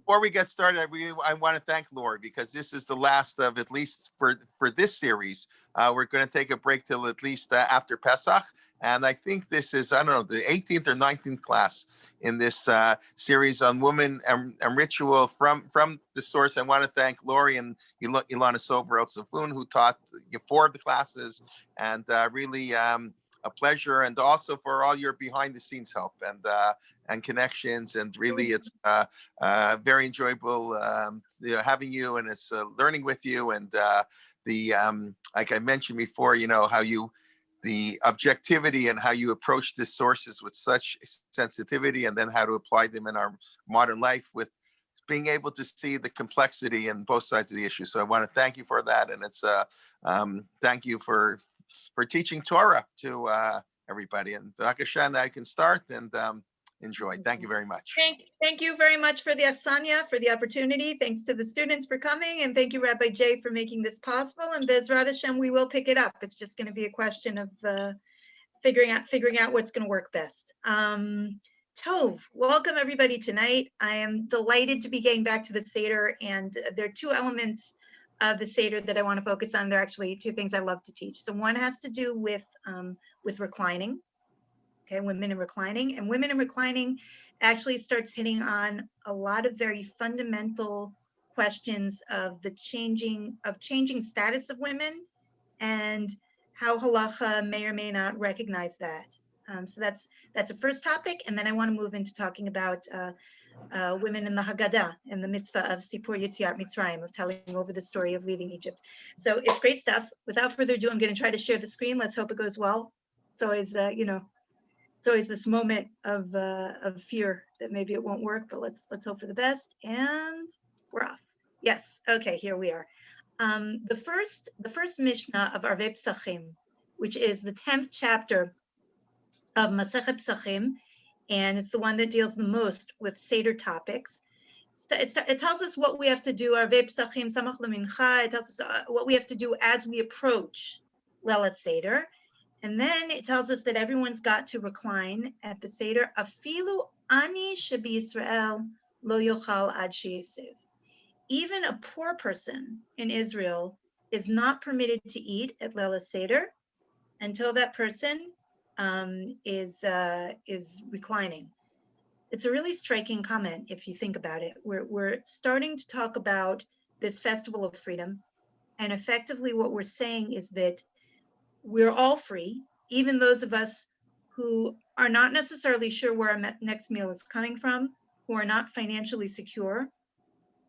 before we get started, I want to thank Laurie because this is the last of, at least for this series. We're going to take a break till at least after Pesach. And I think this is, I don't know, the 18th or 19th class in this series on women and ritual from the source. I want to thank Laurie and Ilana Sober-El-Safun, who taught 4 of the classes, and really a pleasure. And also for all your behind the scenes help and connections. And really, it's very enjoyable having you, and it's learning with you. And like I mentioned before, how the objectivity and how you approach the sources with such sensitivity, and then how to apply them in our modern life with being able to see the complexity in both sides of the issue. So I want to thank you for that. And it's thank you for teaching Torah to everybody. And Vakashan, I can start and enjoy. Thank you very much. Thank you very much for the Aksanya, for the opportunity. Thanks to the students for coming, and thank you, Rabbi Jay, for making this possible. And Bezrat Hashem, we will pick it up. It's just going to be a question of figuring out what's going to work best. Tov, welcome everybody tonight. I am delighted to be getting back to the Seder, and there are 2 elements of the Seder that I want to focus on. There are actually 2 things I love to teach. So one has to do with reclining. Okay, women in reclining, and women in reclining actually starts hitting on a lot of very fundamental questions of the changing status of women and how halacha may or may not recognize that. So that's a first topic, and then I want to move into talking about women in the Haggadah and the mitzvah of Sipur Yetziat Mitzrayim, of telling over the story of leaving Egypt. So it's great stuff. Without further ado, I'm going to try to share the screen. Let's hope it goes well. So it's always this moment of fear that maybe it won't work, but let's hope for the best. And we're off. Yes. Okay. Here we are. The first Mishnah of Arvei Psachim, which is the 10th chapter of Masechet Psachim, and it's the one that deals the most with Seder topics. It tells us what we have to do. Arvei Psachim Samach Lemincha. It tells us what we have to do as we approach Leila Seder. And then it tells us that everyone's got to recline at the Seder. Afilu ani shebi Yisrael lo yochal ad she'yisiv. Even a poor person in Israel is not permitted to eat at Leila Seder until that person is reclining. It's a really striking comment if you think about it. We're starting to talk about this festival of freedom, and effectively what we're saying is that we're all free, even those of us who are not necessarily sure where our next meal is coming from, who are not financially secure.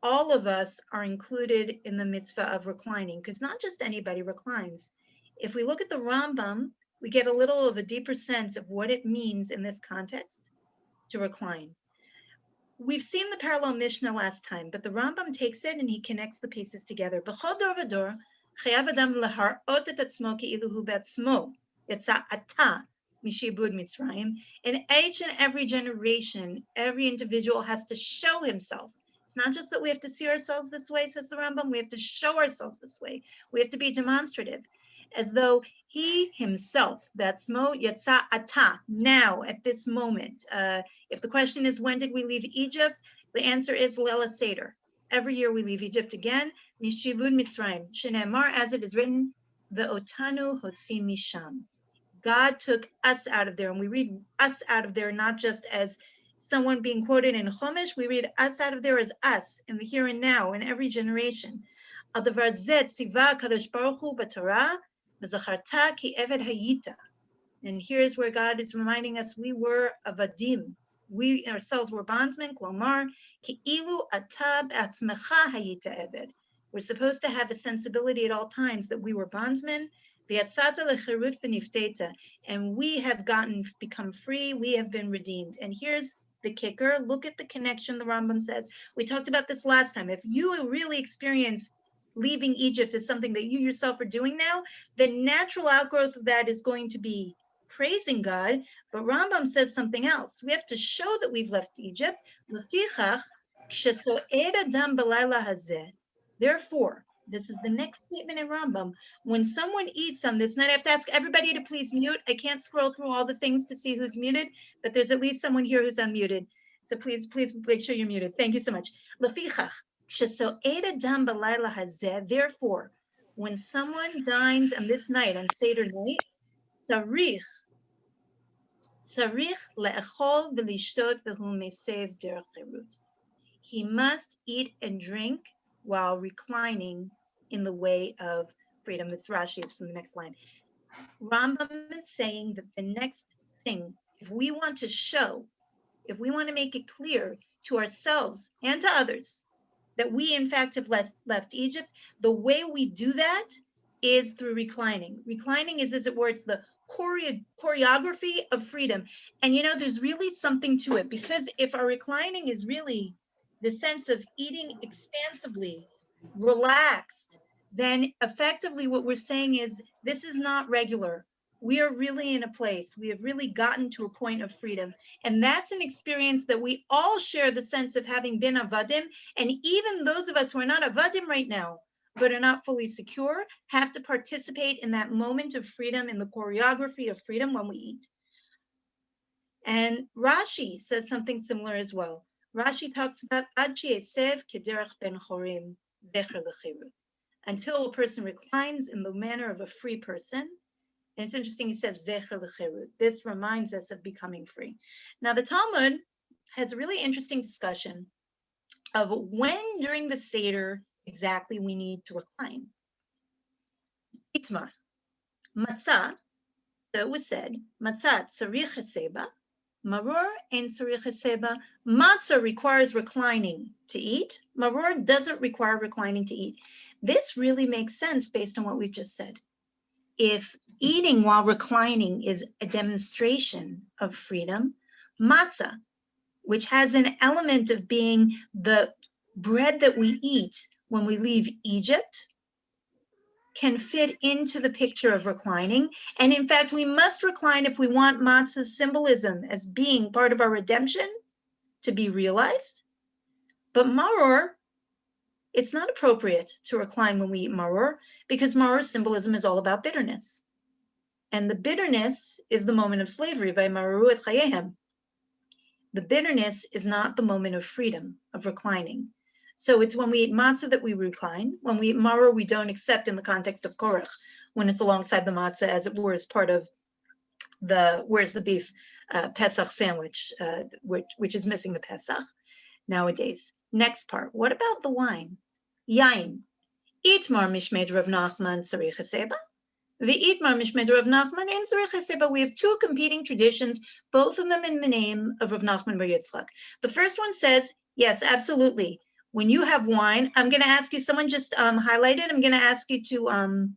All of us are included in the mitzvah of reclining, because not just anybody reclines. If we look at the Rambam, we get a little of a deeper sense of what it means in this context to recline. We've seen the parallel Mishnah last time, but the Rambam takes it and he connects the pieces together. B'chol dor v'dor chayav adam laharot et atzmo ki'ilu hu b'atzmo yatsa ata mishibud Mitzrayim. In each and every generation, every individual has to show himself. It's not just that we have to see ourselves this way, says the Rambam. We have to show ourselves this way. We have to be demonstrative, as though he himself, b'atzmo yatsa ata, now at this moment. If the question is, when did we leave Egypt? The answer is Leila Seder. Every year we leave Egypt again. Mishivud Mitzrayim. Shenemar, as it is written, ve'otanu hotzi misham. God took us out of there, and we read us out of there not just as someone being quoted in Chumash. We read us out of there as us in the here and now, in every generation. Al davar zeh tziva kadosh baruch hu b'Torah v'zacharta ki eved hayita. And here's where God is reminding us we were avadim. We ourselves were bondsmen, klomar, ki ilu atab atzmecha hayita eved. We're supposed to have a sensibility at all times that we were bondsmen, v'yatzata lechirut v'nifteta, and we have become free, we have been redeemed. And here's the kicker. Look at the connection the Rambam says. We talked about this last time. If you really experience leaving Egypt as something that you yourself are doing now, the natural outgrowth of that is going to be praising God. But Rambam says something else. We have to show that we've left Egypt. Therefore, this is the next statement in Rambam. When someone eats on this night, I have to ask everybody to please mute. I can't scroll through all the things to see who's muted, but there's at least someone here who's unmuted. So please make sure you're muted. Thank you so much. Lefichach, sheso'ed adam b'layla hazeh. Therefore, when someone dines on this night, on Seder night, sarich le'echol v'lishtot v'hu mesev derech cherut. He must eat and drink while reclining in the way of freedom. This Rashi is from the next line. Rambam is saying that the next thing, if we want to show, if we want to make it clear to ourselves and to others that we in fact have left Egypt, the way we do that is through reclining. Reclining is, as it were, it's the choreography of freedom. And you know, there's really something to it, because if our reclining is really the sense of eating expansively, relaxed, then effectively what we're saying is this is not regular. We are really in a place, we have really gotten to a point of freedom. And that's an experience that we all share, the sense of having been avadim. And even those of us who are not avadim right now, but are not fully secure, have to participate in that moment of freedom, in the choreography of freedom when we eat. And Rashi says something similar as well. Rashi talks about ad she'etzev kederach ben chorim zecher l'chirut, until a person reclines in the manner of a free person. And it's interesting, he says zecher l'chirut. This reminds us of becoming free. Now the Talmud has a really interesting discussion of when during the Seder exactly we need to recline. Itmar, matzah, so it was said, matzah tzarich heseba, maror and tzarich heseba. Matzah requires reclining to eat. Maror doesn't require reclining to eat. This really makes sense based on what we've just said. If eating while reclining is a demonstration of freedom, matzah, which has an element of being the bread that we eat when we leave Egypt, can fit into the picture of reclining. And in fact, we must recline if we want matzah's symbolism as being part of our redemption to be realized. But maror, it's not appropriate to recline when we eat maror, because maror's symbolism is all about bitterness. And the bitterness is the moment of slavery, by maroru et chayehem. The bitterness is not the moment of freedom, of reclining. So it's when we eat matzah that we recline. When we eat maror, we don't accept in the context of korach, when it's alongside the matzah, as it were, as part of the, where's the beef, Pesach sandwich, which is missing the Pesach nowadays. Next part, what about the wine? Yain. Itmar mishmed Rav Nachman tzarich heseba. V'itmar mishmed Rav Nachman and tzarich heseba. We have two competing traditions, both of them in the name of Rav Nachman bar Yitzchak. The first one says, yes, absolutely. When you have wine, I'm going to ask you, someone just highlight it. I'm going to ask you to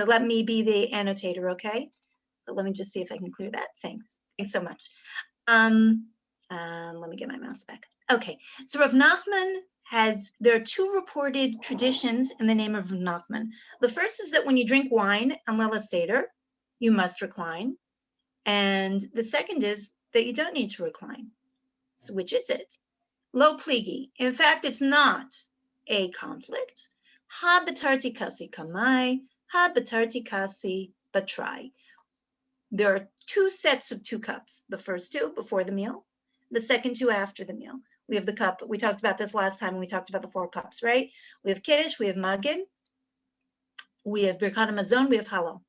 let me be the annotator, okay? So let me just see if I can clear that. Thanks so much. Let me get my mouse back. Okay, so Rav Nachman there are two reported traditions in the name of Rav Nachman. The first is that when you drink wine on Leila Seder, you must recline. And the second is that you don't need to recline. So which is it? Lo pligi. In fact, it's not a conflict. Ha betarti kasi kamai, ha betarti kasi batrai. There are two sets of 2 cups. The first 2 before the meal, the second 2 after the meal. We have the cup, we talked about this last time when we talked about the 4 cups, right? We have Kiddush, we have Magid, we have Birkat Hamazon, we have Halal.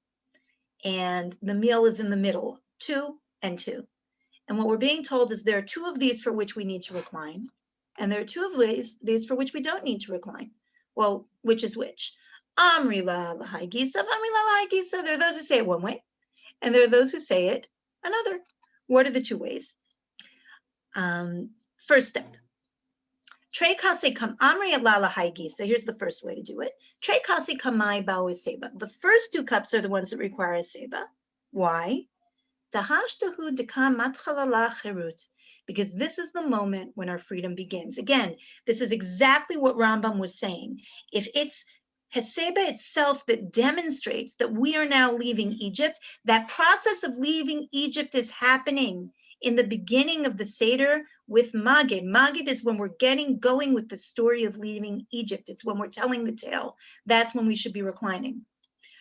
And the meal is in the middle, 2 and 2. And what we're being told is there are 2 of these for which we need to recline, and there are 2 of these for which we don't need to recline. Well, which is which? Amri la lahai gisa, amri la lahai gisa. There are those who say it one way, and there are those who say it another. What are the 2 ways? First step. Trei kase kam amri la lahai gisa. Here's the first way to do it. Trei kase kamai bao seba. The first 2 cups are the ones that require a seba. Why? Because this is the moment when our freedom begins. Again, this is exactly what Rambam was saying. If it's Heseba itself that demonstrates that we are now leaving Egypt, that process of leaving Egypt is happening in the beginning of the Seder with Magid. Magid is when we're getting going with the story of leaving Egypt. It's when we're telling the tale. That's when we should be reclining.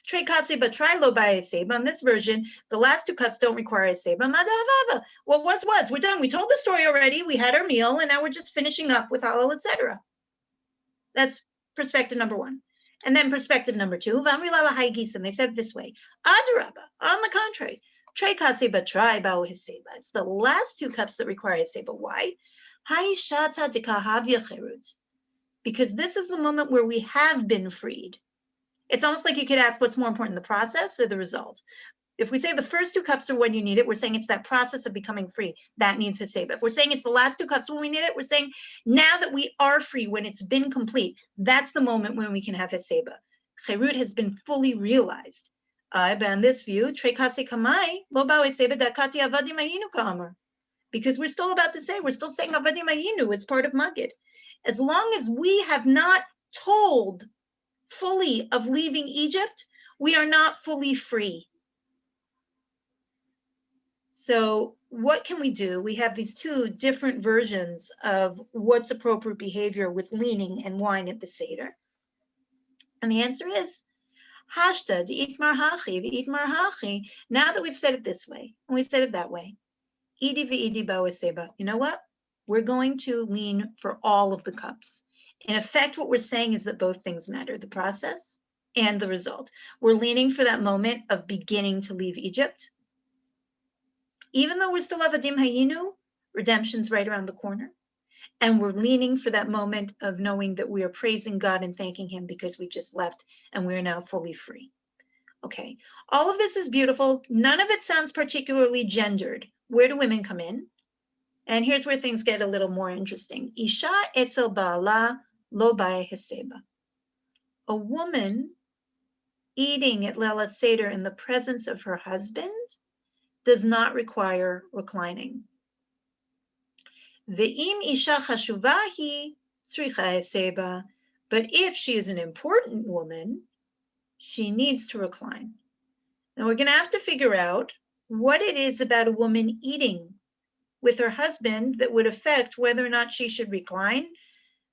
Tre kaseba, try lo by a seba. On this version, the last two cups don't require a seba. Madavava. What was. We're done. We told the story already. We had our meal, and now we're just finishing up with halal, etc. That's perspective number one. And then perspective number two, and they said it this way. Adaraba, on the contrary, tre kaseba, try bao hiseba. It's the last two cups that require a seba. Why? Haishata dikahavya cherut. Because this is the moment where we have been freed. It's almost like you could ask what's more important, the process or the result. If we say the first two cups are when you need it, we're saying it's that process of becoming free. That needs Haseba. If we're saying it's the last two cups when we need it, we're saying now that we are free, when it's been complete, that's the moment when we can have Haseba. Cherut has been fully realized. But on this view, Trekase Kamai, Loba Haseba Dakati Avadim Ayinu Kamar. Because we're still about to say, we're still saying Avadim Ayinu as part of Magid. As long as we have not told fully of leaving Egypt, we are not fully free. So what can we do? We have these two different versions of what's appropriate behavior with leaning and wine at the Seder. And the answer is, Hashta d'itmar hachi v'itmar hachi. Now that we've said it this way, and we said it that way, Idi v'idi ba'aseba. You know what? We're going to lean for all of the cups. In effect, what we're saying is that both things matter, the process and the result. We're leaning for that moment of beginning to leave Egypt. Even though we're still Avadim Hayinu, redemption's right around the corner. And we're leaning for that moment of knowing that we are praising God and thanking him because we just left and we're now fully free. Okay, all of this is beautiful. None of it sounds particularly gendered. Where do women come in? And here's where things get a little more interesting. Isha etzel ba'ala lo ba'e heseba. A woman eating at Leila Seder in the presence of her husband does not require reclining. Ve'im isha chashuvahi tzricha heseba. But if she is an important woman, she needs to recline. Now we're going to have to figure out what it is about a woman eating with her husband that would affect whether or not she should recline.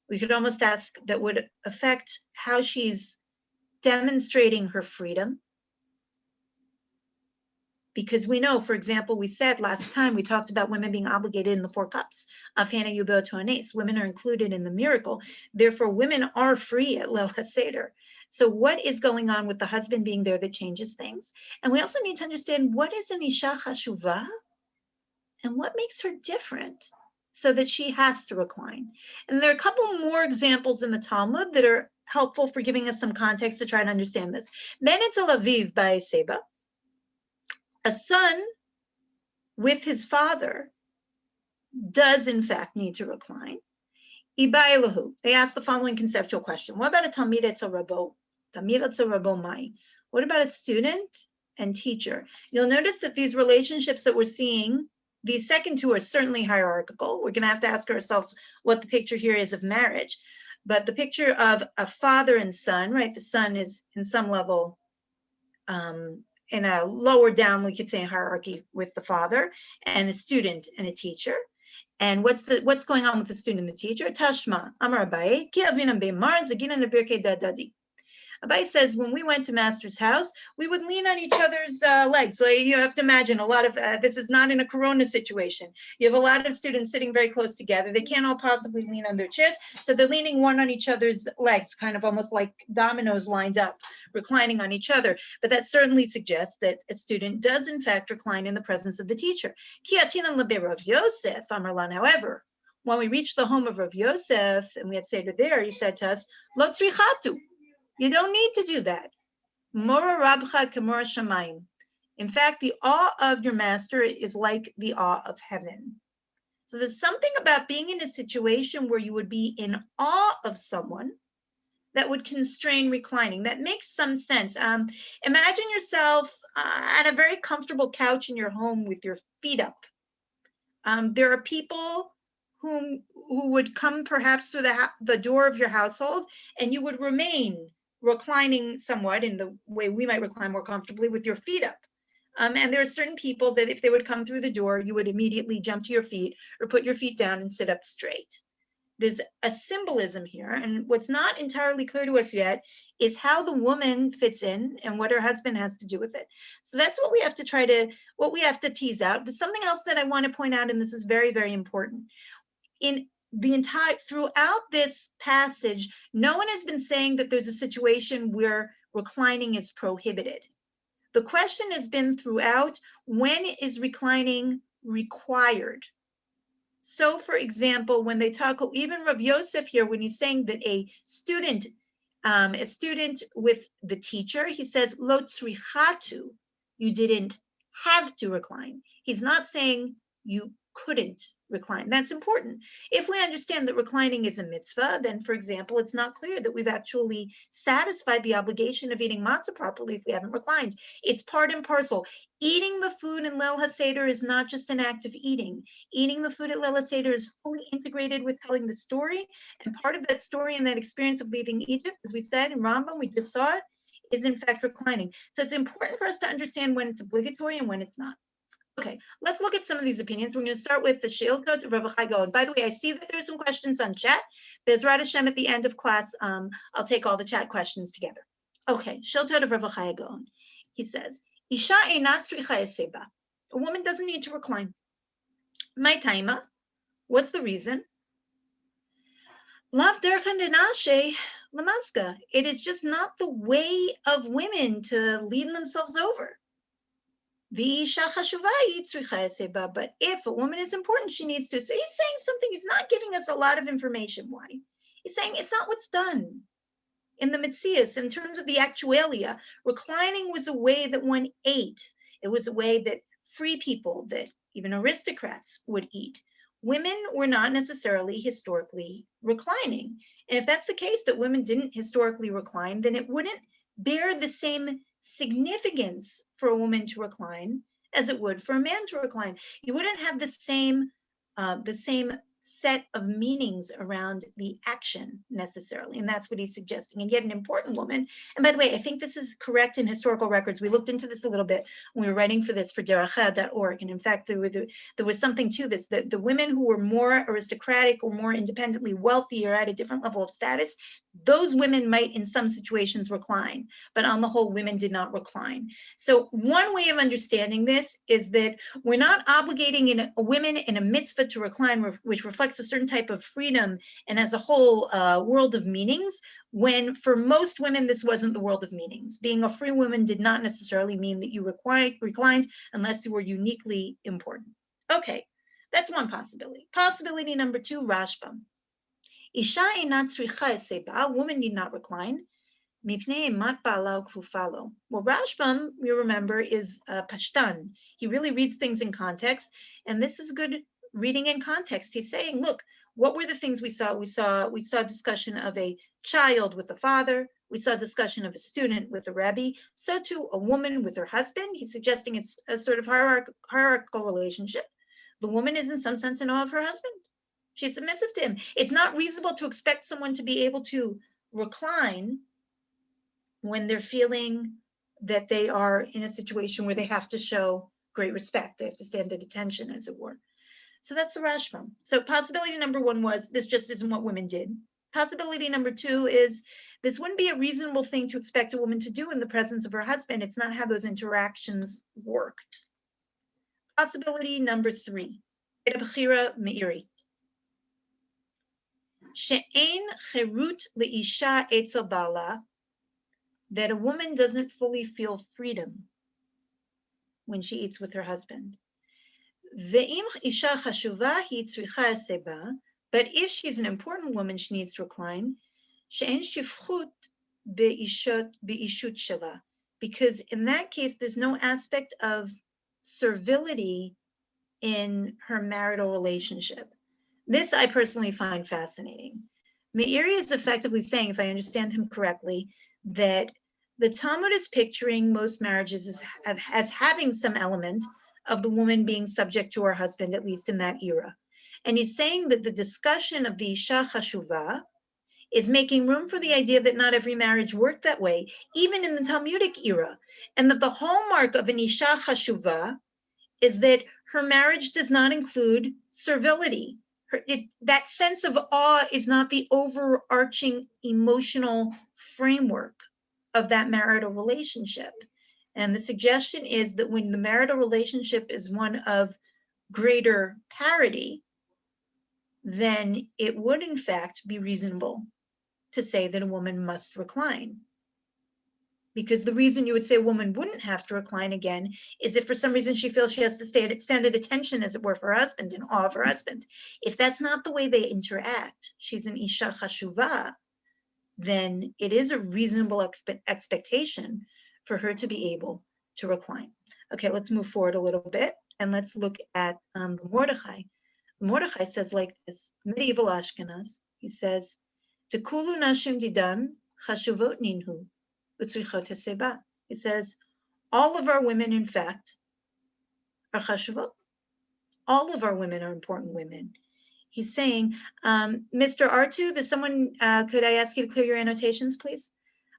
We could almost ask that would affect how she's demonstrating her freedom. Because we know, for example, we said last time, we talked about women being obligated in the four cups. Afhana Yubel Toanes. Women are included in the miracle. Therefore, women are free at Leil HaSeder. So what is going on with the husband being there that changes things? And we also need to understand what is an Isha Chashuvah and what makes her different so that she has to recline. And there are a couple more examples in the Talmud that are helpful for giving us some context to try and understand this. Ben Tel Aviv by Seba. A son with his father does in fact need to recline. Ibailahu, they ask the following conceptual question. What about a Talmid Etzel Rabo? Talmid Etzel Rabo Mai. What about a student and teacher? You'll notice that these relationships that we're seeing, these second two are certainly hierarchical. We're going to have to ask ourselves what the picture here is of marriage. But the picture of a father and son, right? The son is in some level in a lower down, we could say, hierarchy with the father, and a student and a teacher. And what's going on with the student and the teacher? Tashma, Amar Abaye, Ki avinam be'mar, zagina nebirke dadadi. Abaye says, when we went to Master's house, we would lean on each other's legs. So you have to imagine a lot of, this is not in a Corona situation. You have a lot of students sitting very close together. They can't all possibly lean on their chairs. So they're leaning one on each other's legs, kind of almost like dominoes lined up, reclining on each other. But that certainly suggests that a student does in fact recline in the presence of the teacher. Ki atinan lebe Rav Yosef, Amarlan, however, when we reached the home of Rav Yosef, and we had Seder there, he said to us, Lo tzrichatu. You don't need to do that. Mora rabcha k'mora shamayim. In fact, the awe of your master is like the awe of heaven. So there's something about being in a situation where you would be in awe of someone that would constrain reclining. That makes some sense. Imagine yourself on a very comfortable couch in your home with your feet up. There are people who would come perhaps through the door of your household, and you would remain reclining somewhat in the way we might recline more comfortably with your feet up. And there are certain people that if they would come through the door, you would immediately jump to your feet or put your feet down and sit up straight. there's a symbolism here, and what's not entirely clear to us yet is how the woman fits in and what her husband has to do with it. So that's what we have to tease out. There's something else that I want to point out, and this is very, very important. Throughout this passage, no one has been saying that there's a situation where reclining is prohibited. The question has been throughout, when is reclining required? So, for example, when they talk, even Rav Yosef here, when he's saying that a student with the teacher, he says, lo tzrichatu, you didn't have to recline. He's not saying you couldn't recline. That's important. If we understand that reclining is a mitzvah, then, for example, it's not clear that we've actually satisfied the obligation of eating matzah properly if we haven't reclined. It's part and parcel. Eating the food in Leil HaSeder is not just an act of eating. Eating the food at Leil HaSeder is fully integrated with telling the story, and part of that story and that experience of leaving Egypt, as we said in Rambam, we just saw it, is in fact reclining. So it's important for us to understand when it's obligatory and when it's not. Okay, let's look at some of these opinions. We're going to start with the Sheiltot of Rav Chai Gaon. By the way, I see that there's some questions on chat. Bezrat Hashem, at the end of class, I'll take all the chat questions together. Okay, Sheiltot of Rav Chai Gaon. He says, Isha einat tzricha eseba. A woman doesn't need to recline. My taima. What's the reason? Lav derchan denashe lamaska. It is just not the way of women to lean themselves over. But if a woman is important, she needs to. So he's saying something, he's not giving us a lot of information. Why? He's saying it's not what's done. In the Metzias, in terms of the actualia, reclining was a way that one ate. It was a way that free people, that even aristocrats would eat. Women were not necessarily historically reclining. And if that's the case, that women didn't historically recline, then it wouldn't bear the same significance for a woman to recline as it would for a man to recline. You wouldn't have the same set of meanings around the action necessarily, and that's what he's suggesting. And yet an important woman, and by the way, I think this is correct in historical records. We looked into this a little bit when we were writing for this for deracha.org, and in fact there was something to this, that the women who were more aristocratic or more independently wealthy or at a different level of status, those women might in some situations recline, but on the whole, women did not recline. So one way of understanding this is that we're not obligating women in a mitzvah to recline, which reflects a certain type of freedom and as a whole world of meanings, when for most women this wasn't the world of meanings. Being a free woman did not necessarily mean that you reclined unless you were uniquely important. Okay, that's one possibility. Possibility number two, Rashbam. Isha einat tzricha eseba, a woman need not recline. Mipnei mat ba'ala ukfufalo. Well, Rashbam, you remember, is Pashtan. He really reads things in context, and this is good reading in context. He's saying, look, what were the things we saw? We saw discussion of a child with a father. We saw discussion of a student with a Rebbe. So too, a woman with her husband. He's suggesting it's a sort of hierarchical relationship. The woman is in some sense in awe of her husband. She's submissive to him. It's not reasonable to expect someone to be able to recline when they're feeling that they are in a situation where they have to show great respect. They have to stand at attention, as it were. So that's the Rashbam. So possibility number one was this just isn't what women did. Possibility number two is this wouldn't be a reasonable thing to expect a woman to do in the presence of her husband. It's not how those interactions worked. Possibility number three, Bechira Meiri. She'ein cherut leisha etzel bala, that a woman doesn't fully feel freedom when she eats with her husband. Ve'im isha chashuva hi tzricha eseba, but if she's an important woman, she needs to recline. She'en shifchut be'ishut shela, because in that case, there's no aspect of servility in her marital relationship. This I personally find fascinating. Meiri is effectively saying, if I understand him correctly, that the Talmud is picturing most marriages as having some element of the woman being subject to her husband, at least in that era. And he's saying that the discussion of the Isha Chashuva is making room for the idea that not every marriage worked that way, even in the Talmudic era, and that the hallmark of an Isha Chashuva is that her marriage does not include servility. that sense of awe is not the overarching emotional framework of that marital relationship. And the suggestion is that when the marital relationship is one of greater parity, then it would in fact be reasonable to say that a woman must recline. Because the reason you would say a woman wouldn't have to recline again is if for some reason she feels she has to stand at attention, as it were, for her husband, in awe of her husband. If that's not the way they interact, she's an isha chashuva, then it is a reasonable expectation for her to be able to recline. Okay, let's move forward a little bit and let's look at Mordechai. Mordechai says like this, medieval Ashkenaz, he says, Tekulu nashim didan chashuvot ninhu. He says, all of our women, in fact, are chashuvot. All of our women are important women. He's saying, Mr. Artu, there's someone, could I ask you to clear your annotations, please?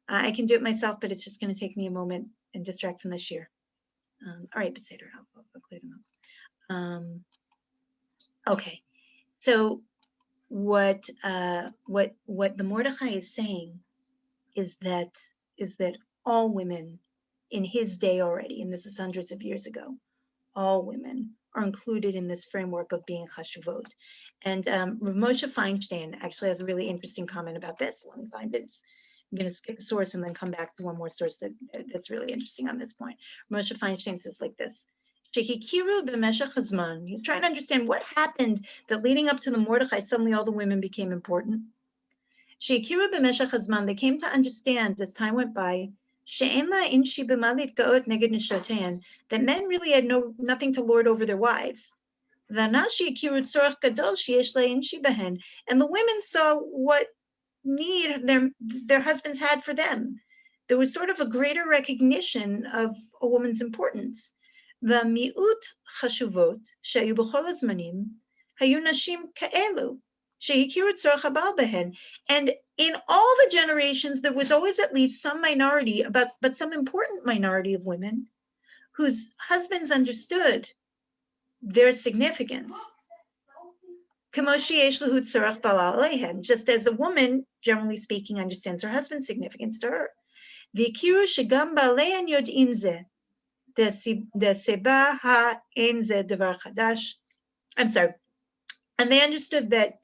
I can do it myself, but it's just going to take me a moment and distract from the shir. All right, but Seder, I'll clear them up. Okay, so what the Mordechai is saying is that all women in his day already, and this is hundreds of years ago, all women are included in this framework of being chashuvot. And Rav Moshe Feinstein actually has a really interesting comment about this. Let me find it. I'm going to skip a source and then come back to one more source that's really interesting on this point. Rav Moshe Feinstein says like this. Shehikiru b'meshach hazman. You're trying to understand what happened that leading up to the Mordechai, suddenly all the women became important. Shehikiru b'meshach hazman. They came to understand as time went by that men really had nothing to lord over their wives. And the women saw what need their husbands had for them. There was sort of a greater recognition of a woman's importance. The mi'ut chashuvot shayu b'chol hazmanim hayu nashim ka'elu. And in all the generations, there was always at least some minority, but some important minority of women whose husbands understood their significance. Just as a woman, generally speaking, understands her husband's significance to her. I'm sorry. And they understood that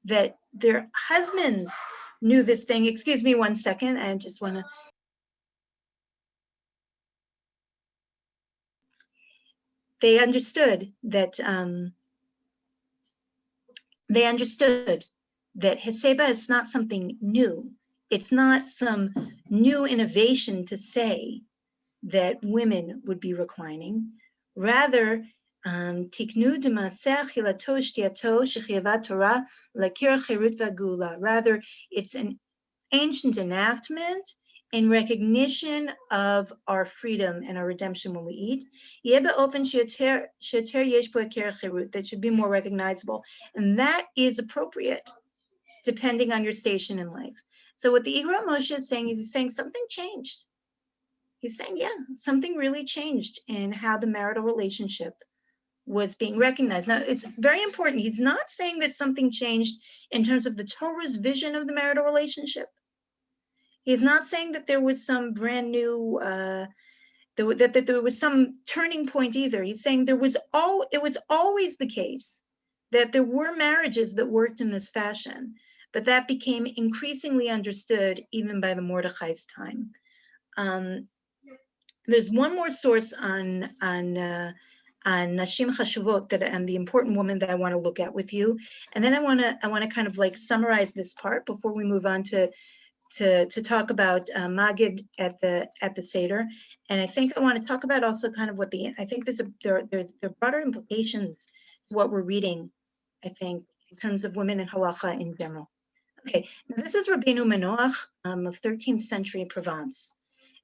that their husbands knew this thing. Excuse me 1 second. I just want to. They understood that Heseba is not something new. It's not some new innovation to say that women would be reclining. Rather, Rather, it's an ancient enactment in recognition of our freedom and our redemption when we eat. That should be more recognizable. And that is appropriate depending on your station in life. So what the Igra Moshe is saying is he's saying something changed. He's saying, yeah, something really changed in how the marital relationship was being recognized. Now, it's very important. He's not saying that something changed in terms of the Torah's vision of the marital relationship. He's not saying that there was some brand new, that there was some turning point either. He's saying it was always the case that there were marriages that worked in this fashion, but that became increasingly understood even by the Mordechai's time. There's one more source on Nashim Chashuvot and the important woman that I want to look at with you, and then I want to kind of like summarize this part before we move on to talk about Magid at the Seder, and I think I want to talk about also kind of what I think there are broader implications to what we're reading. I think in terms of women in halacha in general. Okay, now this is Rabbeinu Menoach of 13th century Provence.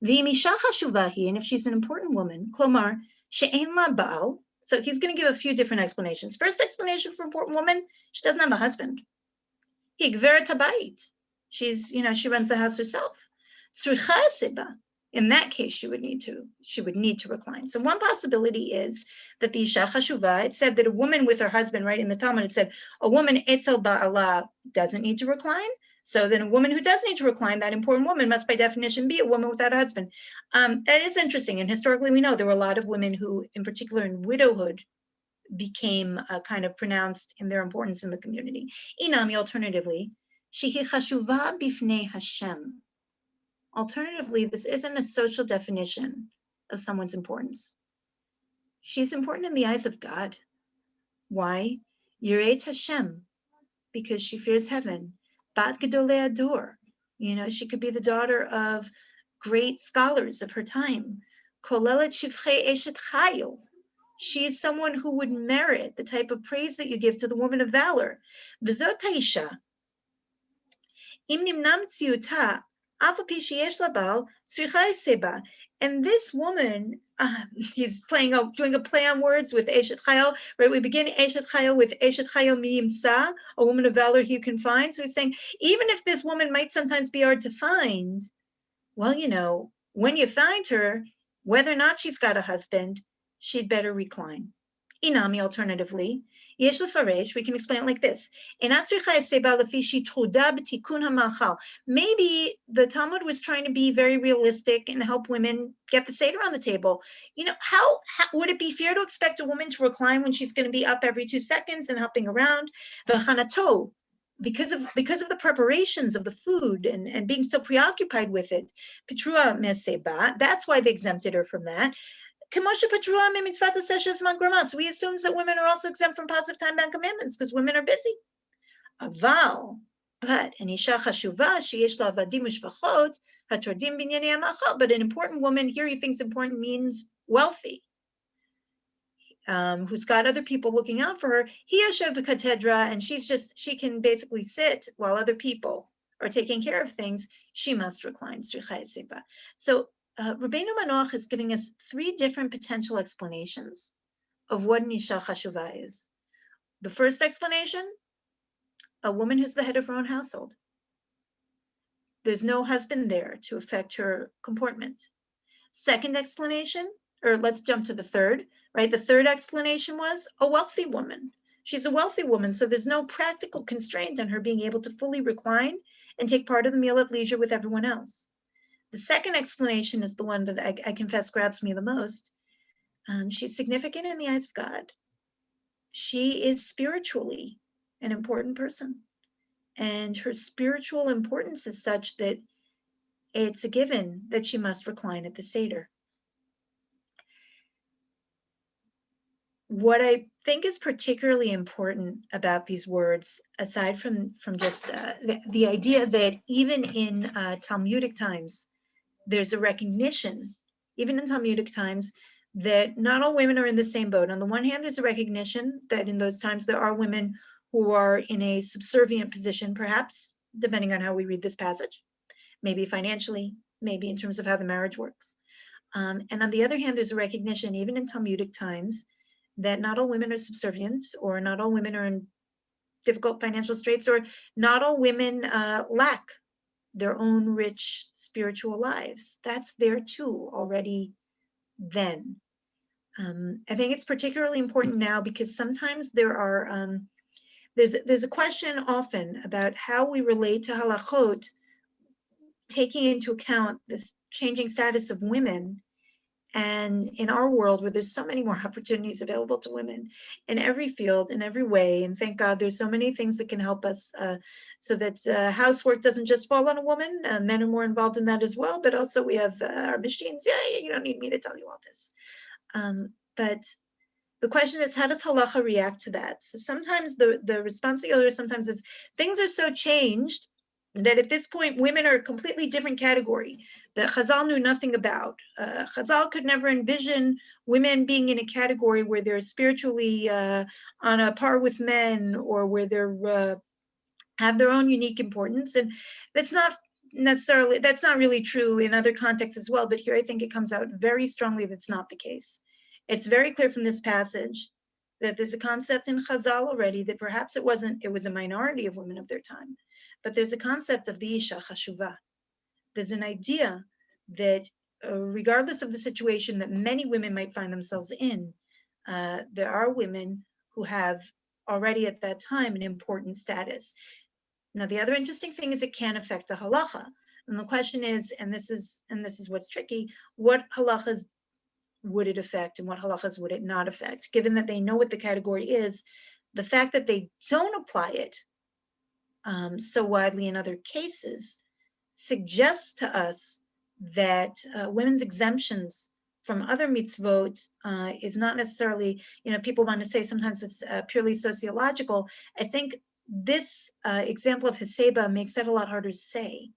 V'misha chashuvahi, and if she's an important woman, klomar she'en la baal. So he's going to give a few different explanations. First explanation for important woman: she doesn't have a husband. Hi gveret habayit. She runs the house herself. Tzricha seba. In that case, she would need to recline. So one possibility is that the Isha Chashuva, it said that a woman with her husband, right, in the Talmud, it said a woman Etzel Ba'ala doesn't need to recline. So then a woman who does need to recline, that important woman must by definition be a woman without a husband. That is interesting. And historically, we know there were a lot of women who, in particular in widowhood, became kind of pronounced in their importance in the community. Inami, alternatively, Shehi Chashuva Bifnei Hashem. Alternatively, this isn't a social definition of someone's importance. She's important in the eyes of God. Why? Yireit Hashem, because she fears heaven. Bat Gedolei Ador, she could be the daughter of great scholars of her time. Kolelet Shivchei Eshet Chayil. She is someone who would merit the type of praise that you give to the woman of valor. V'zot ha'isha, im nimnam tziuta, af al pi sheyesh la bal, tzricha seba. And this woman, he's doing a play on words with Eshet Chayil, right? We begin Eshet Chayil with Eshet Chayil miyimsa, a woman of valor who you can find. So he's saying, even if this woman might sometimes be hard to find, well, when you find her, whether or not she's got a husband, she'd better recline. Inami, alternatively, yesh lefaresh, we can explain it like this. Maybe the Talmud was trying to be very realistic and help women get the Seder on the table. How would it be fair to expect a woman to recline when she's going to be up every 2 seconds and helping around? The Hanato, because of the preparations of the food and being so preoccupied with it, Petrua Meseba, that's why they exempted her from that. So we assume that women are also exempt from positive time-bound commandments because women are busy. But an important woman, here he thinks important means wealthy, who's got other people looking out for her. And she can basically sit while other people are taking care of things. She must recline. So Rabbeinu Manoach is giving us 3 different potential explanations of what an Isha Chashuva is. The first explanation, a woman who's the head of her own household. There's no husband there to affect her comportment. Second explanation, or let's jump to the third, right? The third explanation was a wealthy woman. She's a wealthy woman, so there's no practical constraint on her being able to fully recline and take part of the meal at leisure with everyone else. The second explanation is the one that I confess grabs me the most. She's significant in the eyes of God. She is spiritually an important person. And her spiritual importance is such that it's a given that she must recline at the Seder. What I think is particularly important about these words, aside from just the idea that even in Talmudic times, there's a recognition, even in Talmudic times, that not all women are in the same boat. On the one hand, there's a recognition that in those times there are women who are in a subservient position, perhaps, depending on how we read this passage, maybe financially, maybe in terms of how the marriage works. And on the other hand, there's a recognition, even in Talmudic times, that not all women are subservient, or not all women are in difficult financial straits, or not all women lack their own rich spiritual lives. That's there too already then. I think it's particularly important now because sometimes there's a question often about how we relate to halachot, taking into account this changing status of women. And in our world, where there's so many more opportunities available to women in every field, in every way, and thank God there's so many things that can help us so that housework doesn't just fall on a woman. Men are more involved in that as well, but also we have our machines. Yeah, you don't need me to tell you all this. But the question is, how does halacha react to that? So sometimes the response to the other sometimes is, things are so changed that at this point, women are a completely different category that Chazal knew nothing about. Chazal could never envision women being in a category where they're spiritually on a par with men, or where they're have their own unique importance. And that's not really true in other contexts as well. But here I think it comes out very strongly that's not the case. It's very clear from this passage that there's a concept in Chazal already that perhaps it was a minority of women of their time. But there's a concept of the Isha Chashuva. There's an idea that regardless of the situation that many women might find themselves in, there are women who have already at that time an important status. Now, the other interesting thing is it can affect the halacha. And the question is, and this is what's tricky, what halachas would it affect and what halachas would it not affect? Given that they know what the category is, the fact that they don't apply it so widely in other cases suggests to us that women's exemptions from other mitzvot is not necessarily, people want to say sometimes it's purely sociological. I think this example of Haseba makes that a lot harder to say.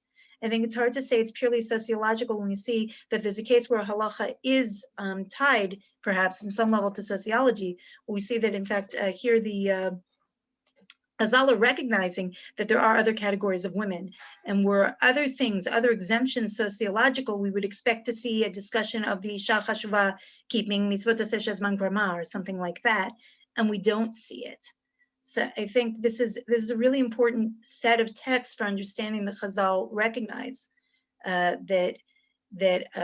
I think it's hard to say it's purely sociological when we see that there's a case where halacha is tied, perhaps, in some level to sociology. We see that, in fact, here the Chazal are recognizing that there are other categories of women, and were other things, other exemptions sociological, we would expect to see a discussion of the Isha Chashuva keeping mitzvot aseh zman grama or something like that, and we don't see it. So I think this is a really important set of texts for understanding the Chazal recognize that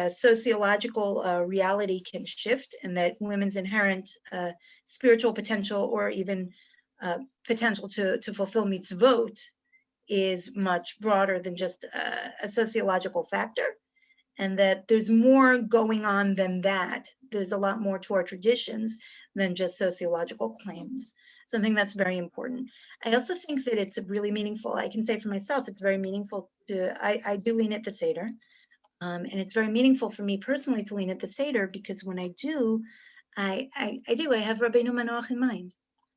sociological reality can shift, and that women's inherent spiritual potential, or even potential to fulfill mitzvot, is much broader than just a sociological factor, and that there's more going on than that. There's a lot more to our traditions than just sociological claims. Something that's very important. I also think that it's really meaningful. I can say for myself, it's very meaningful I do lean at the Seder. And it's very meaningful for me personally to lean at the Seder, because when I do, I have Rabbeinu Manoach in mind.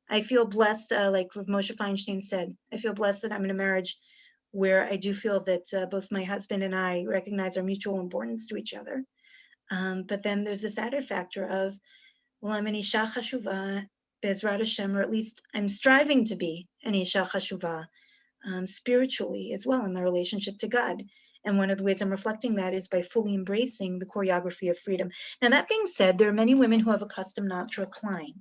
I feel blessed, like Rav Moshe Feinstein said, I feel blessed that I'm in a marriage where I do feel that both my husband and I recognize our mutual importance to each other. But then there's this added factor of, well, I'm an Isha Chashuva, Bezrat Hashem, or at least I'm striving to be an Isha Chashuva, spiritually as well in my relationship to God. And one of the ways I'm reflecting that is by fully embracing the choreography of freedom. Now, that being said, there are many women who have a custom not to recline.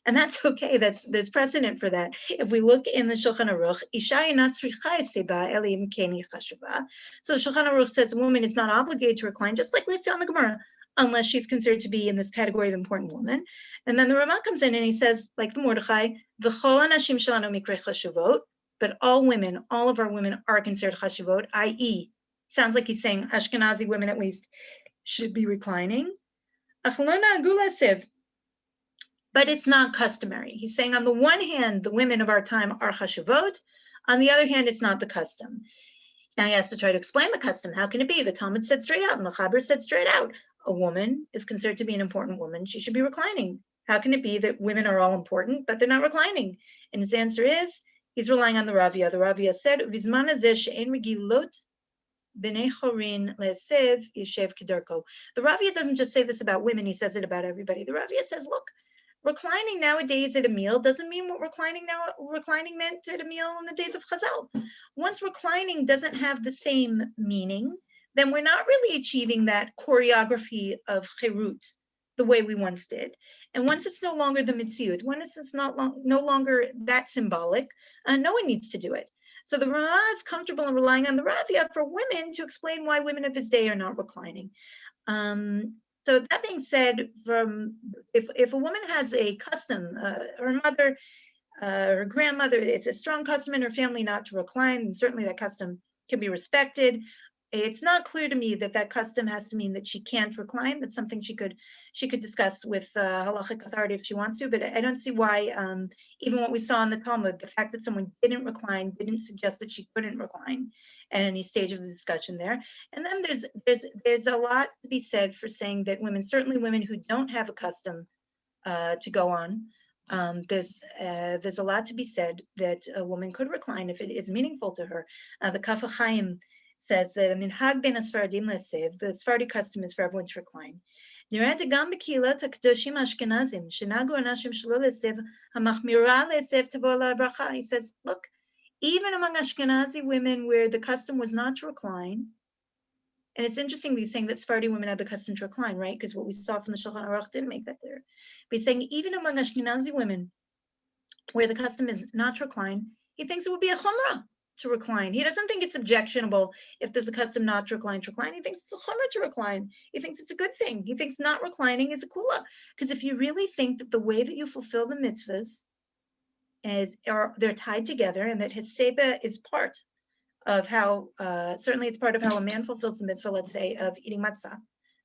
And that's okay. There's precedent for that. If we look in the Shulchan Aruch, Isha inat tzricha seba elim keni chashuva. So the Shulchan Aruch says a woman is not obligated to recline, just like we see on the Gemara, unless she's considered to be in this category of important woman. And then the Ramah comes in and he says, like the Mordechai, v'chol anashim shelanu mikrei chashuvot, but all women, all of our women are considered chashuvot, i.e., sounds like he's saying Ashkenazi women at least should be reclining. But it's not customary. He's saying on the one hand, the women of our time are chashuvot. On the other hand, it's not the custom. Now he has to try to explain the custom. How can it be? The Talmud said straight out, and the Chaber said straight out, a woman is considered to be an important woman. She should be reclining. How can it be that women are all important, but they're not reclining? And his answer is, he's relying on the Ravia. The Ravia said, "Vizman hazeh she'en regilot b'nei chorin le'sev yeshev kederko." The Ravia doesn't just say this about women; he says it about everybody. The Ravia says, "Look, reclining nowadays at a meal doesn't mean what reclining meant at a meal in the days of Chazal. Once reclining doesn't have the same meaning, then we're not really achieving that choreography of cherut the way we once did. And once it's no longer the mitziyut, once it's no longer that symbolic, no one needs to do it." So the Ramah is comfortable in relying on the Ravia for women to explain why women of his day are not reclining. So that being said, if a woman has a custom, her mother, her grandmother, it's a strong custom in her family not to recline, and certainly that custom can be respected. It's not clear to me that custom has to mean that she can't recline. That's something she could discuss with halachic authority if she wants to, but I don't see why, even what we saw in the Talmud, the fact that someone didn't recline didn't suggest that she couldn't recline at any stage of the discussion there. And then there's a lot to be said for saying that women, certainly women who don't have a custom to go on, there's a lot to be said that a woman could recline if it is meaningful to her. The Kaf HaChaim says that minhag ben Sfaradim lesev, the Sephardi custom is for everyone to recline. He says, look, even among Ashkenazi women where the custom was not to recline, and it's interesting he's saying that Sephardi women had the custom to recline, right? Because what we saw from the Shulchan Aruch didn't make that clear. But he's saying even among Ashkenazi women where the custom is not to recline, he thinks it would be a chumrah to recline. He doesn't think it's objectionable if there's a custom not to recline. He thinks it's a chomer to recline. He thinks it's a good thing. He thinks not reclining is a kula. Because if you really think that the way that you fulfill the mitzvahs they're tied together, and that his seba is part of how, certainly it's part of how a man fulfills the mitzvah, let's say, of eating matzah.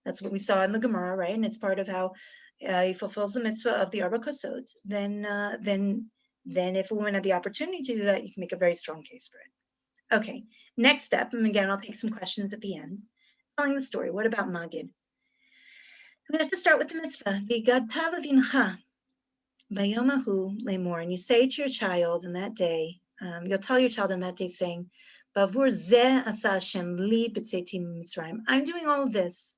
That's what we saw in the Gemara, right? And it's part of how he fulfills the mitzvah of the Arba Kosot. Then if a woman had the opportunity to do that, you can make a very strong case for it. Okay, next step, and again, I'll take some questions at the end. Telling the story, what about Magid? We have to start with the mitzvah. V'gadta levincha bayomahu lemor, and you say to your child in that day, you'll tell your child in that day saying, Bavur zeh asa Hashem li b'tzeti mitzrayim. I'm doing all of this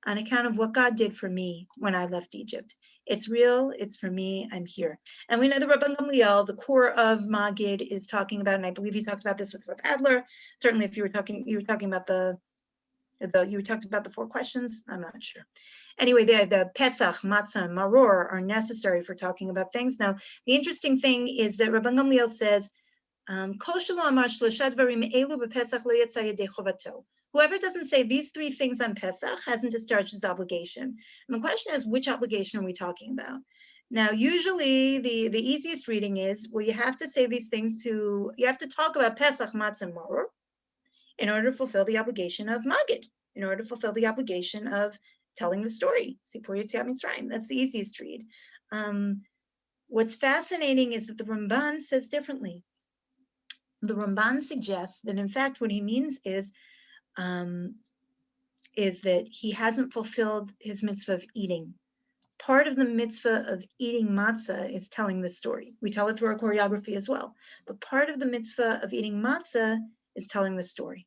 on account of what God did for me when I left Egypt. It's real, it's for me, I'm here. And we know the Rabban Gamliel, the core of Magid, is talking about, and I believe he talks about this with Rav Adler. Certainly if you were talking about you talked about the 4 questions, I'm not sure. Anyway, the Pesach, Matzah, and Maror are necessary for talking about things. Now, the interesting thing is that Rabban Gamliel says, whoever doesn't say these 3 things on Pesach hasn't discharged his obligation. And the question is, which obligation are we talking about? Now, usually the easiest reading is, well, you have to say these things you have to talk about Pesach, Matzah, and Maror in order to fulfill the obligation of Magid, in order to fulfill the obligation of telling the story. Sipur Yetziat Mitzrayim. That's the easiest read. What's fascinating is that the Ramban says differently. The Ramban suggests that, in fact, what he means is that he hasn't fulfilled his mitzvah of eating. Part of the mitzvah of eating matzah is telling the story. We tell it through our choreography as well. But part of the mitzvah of eating matzah is telling the story.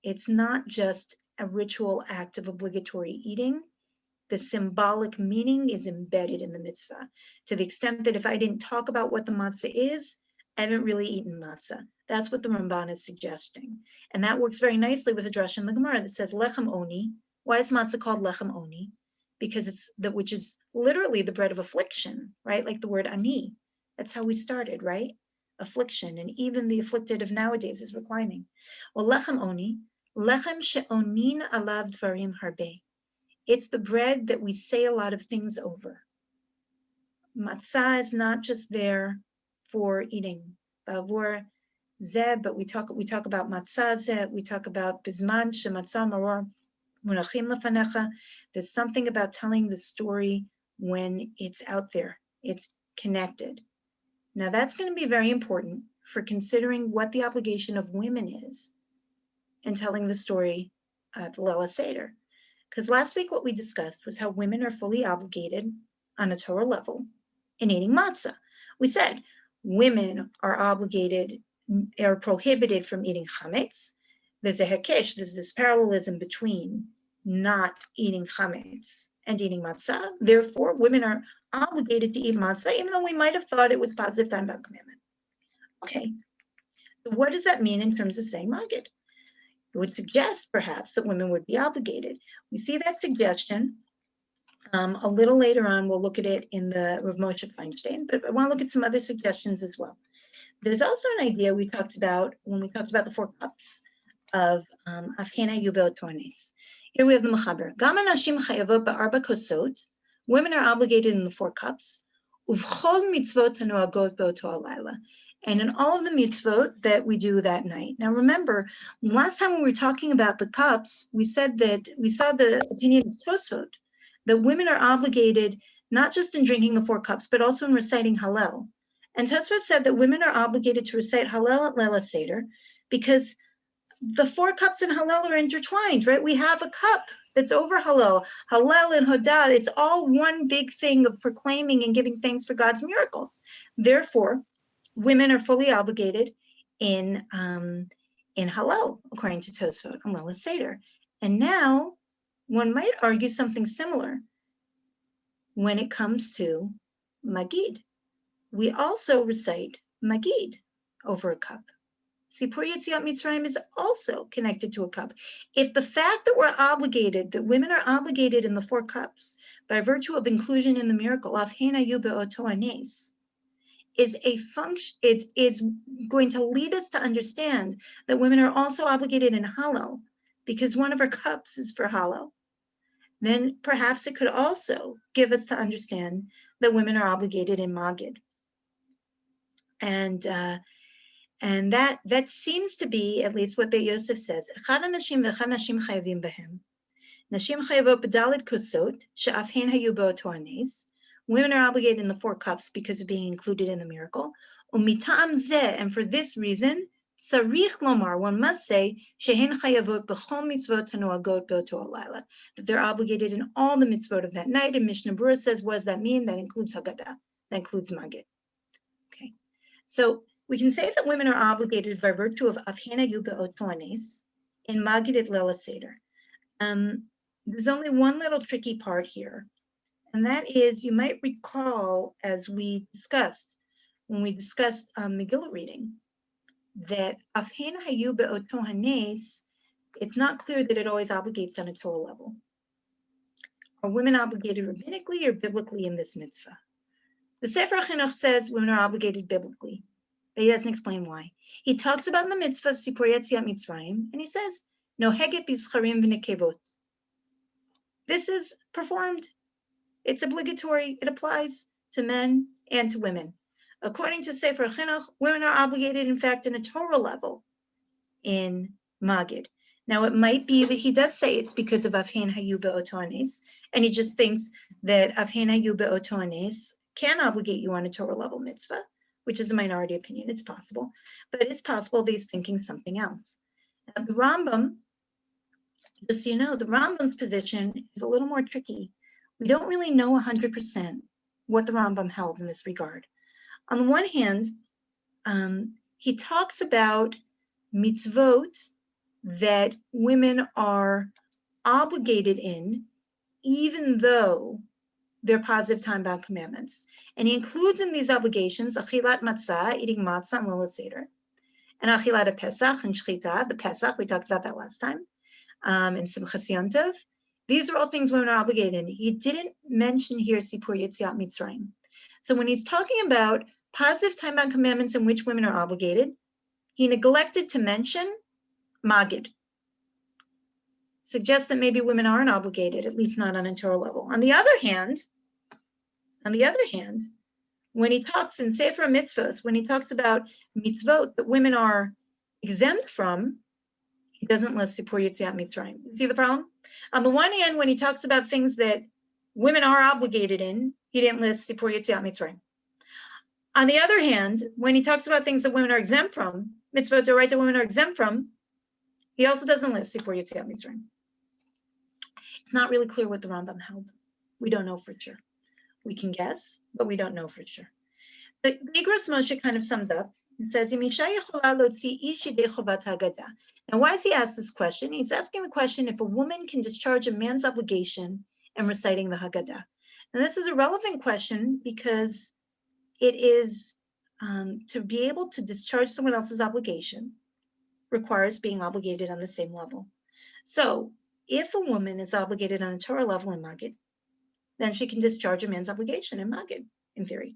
It's not just a ritual act of obligatory eating. The symbolic meaning is embedded in the mitzvah, to the extent that if I didn't talk about what the matzah is, I haven't really eaten matzah. That's what the Ramban is suggesting. And that works very nicely with the drush in the Gemara that says lechem oni. Why is matzah called lechem oni? Because which is literally the bread of affliction, right? Like the word ani. That's how we started, right? Affliction. And even the afflicted of nowadays is reclining. Well, lechem oni, lechem she'onin alav dvarim harbe. It's the bread that we say a lot of things over. Matzah is not just there for eating. Bavur zeh, but we talk about matzah zeh, we talk about bizman shematzah maror munachim lefanecha. There's something about telling the story when it's out there, it's connected. Now that's going to be very important for considering what the obligation of women is in telling the story of Leila Seder. Because last week what we discussed was how women are fully obligated on a Torah level in eating matzah. We said women are prohibited from eating chametz. There's a hekesh, there's this parallelism between not eating chametz and eating matzah. Therefore, women are obligated to eat matzah, even though we might have thought it was positive time about commandment. Okay, so what does that mean in terms of saying magid? It would suggest perhaps that women would be obligated. We see that suggestion a little later on. We'll look at it in the Rav Moshe Feinstein, but I want to look at some other suggestions as well. There's also an idea we talked about when we talked about the 4 cups of Afhena Yubel Tornes. Here we have the Mechaber. Gam anashim chayavot ba'arba kosot. Women are obligated in the 4 cups. Uvchol mitzvot hanuagot be'oto halayla. And in all of the mitzvot that we do that night. Now remember, last time when we were talking about the cups, we said that we saw the opinion of Tosfot, that women are obligated not just in drinking the 4 cups, but also in reciting Hallel. And Tosfot said that women are obligated to recite Hallel at Leila Seder because the 4 cups in Hallel are intertwined, right? We have a cup that's over Hallel. Hallel and Hodah, it's all one big thing of proclaiming and giving thanks for God's miracles. Therefore, women are fully obligated in Hallel, according to Tosfot and Leila Seder. And now, one might argue something similar when it comes to Magid. We also recite Magid over a cup. Sipur Yetziat Mitzrayim is also connected to a cup. If the fact that we're obligated, that women are obligated in the 4 cups by virtue of inclusion in the miracle, Afhena Yu Be'oto Hanes, is a function, it's going to lead us to understand that women are also obligated in Hallel, because one of our cups is for Hallel. Then perhaps it could also give us to understand that women are obligated in Magid. And that seems to be at least what Beit Yosef says. Women are obligated in the 4 cups because of being included in the miracle. And for this reason, one must say that they're obligated in all the mitzvot of that night. And Mishnah Berurah says, what does that mean? That includes Haggadah, that includes Magid. Okay, so we can say that women are obligated by virtue of Avhena Yu Be'otoanes in Magid et Leil Seder. There's only one little tricky part here, and that is, you might recall, as we discussed, when we discussed Megillah reading, that Avhena Hayu Be'otoanes, it's not clear that it always obligates on a Torah level. Are women obligated rabbinically or biblically in this mitzvah? The Sefer HaChinuch says women are obligated biblically, but he doesn't explain why. He talks about the mitzvah of Sipur Yetziat Mitzrayim, and he says, no heget b'zcharim v'nekevot. This is performed. It's obligatory. It applies to men and to women. According to Sefer HaChinuch, women are obligated, in fact, in a Torah level in Magid. Now, it might be that he does say it's because of Avhen Hayu Be'otoanes, and he just thinks that Avhen Hayu Be'otoanes can obligate you on a Torah level mitzvah, which is a minority opinion. It's possible, but it's possible that he's thinking something else. Now, the Rambam, just so you know, the Rambam's position is a little more tricky. We don't really know 100% what the Rambam held in this regard. On the one hand, he talks about mitzvot that women are obligated in, even though they're positive time-bound commandments. And he includes in these obligations achilat matzah, eating matzah and Leil Seder, and achilat Pesach and shchita, the Pesach, we talked about that last time, and Simchas Yom Tov. These are all things women are obligated in. He didn't mention here Sipur Yetziat Mitzrayim. So when he's talking about positive time-bound commandments in which women are obligated, he neglected to mention Magid. Suggests that maybe women aren't obligated, at least not on a Torah level. On the other hand, when he talks in Sefer Mitzvot, when he talks about mitzvot that women are exempt from, he doesn't let Sipur Yetziat Mitzrayim. See the problem? On the one hand, when he talks about things that women are obligated in, he didn't list Sipur Yetziat Mitzrayim. On the other hand, when he talks about things that women are exempt from, mitzvot d'oraita women are exempt from, he also doesn't list Sipur Yetziat Mitzrayim. It's not really clear what the Rambam held. We don't know for sure. We can guess, but we don't know for sure. The Igros Moshe kind of sums up and says, now, why does he ask this question? He's asking the question if a woman can discharge a man's obligation in reciting the Haggadah. And this is a relevant question because it is to be able to discharge someone else's obligation requires being obligated on the same level. So if a woman is obligated on a Torah level in Magid, then she can discharge a man's obligation in Magid, in theory.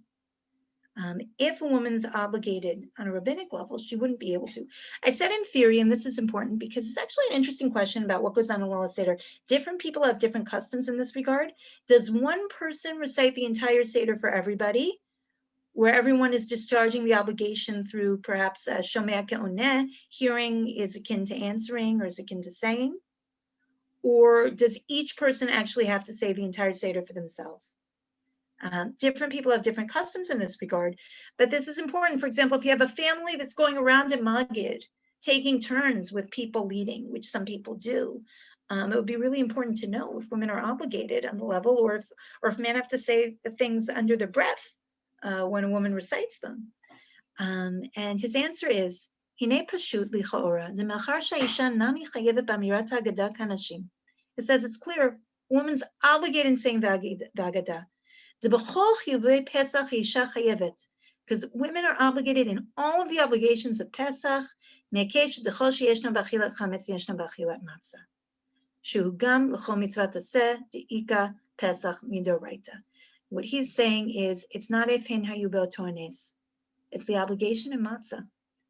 If a woman's obligated on a rabbinic level, she wouldn't be able to. I said in theory, and this is important because it's actually an interesting question about what goes on in Leil Seder. Different people have different customs in this regard. Does one person recite the entire Seder for everybody, where everyone is discharging the obligation through perhaps shomea ke'oneh, hearing is akin to answering or is akin to saying? Or does each person actually have to say the entire Seder for themselves? Different people have different customs in this regard, but this is important. For example, if you have a family that's going around in Magid, taking turns with people leading, which some people do, it would be really important to know if women are obligated on the level, or if men have to say the things under their breath when a woman recites them. And his answer is, it says it's clear, a woman's obligated in saying the Haggadah. Because women are obligated in all of the obligations of Pesach, what he's saying is, it's not Efin Hayu Be'otoanes. It's the obligation in matzah.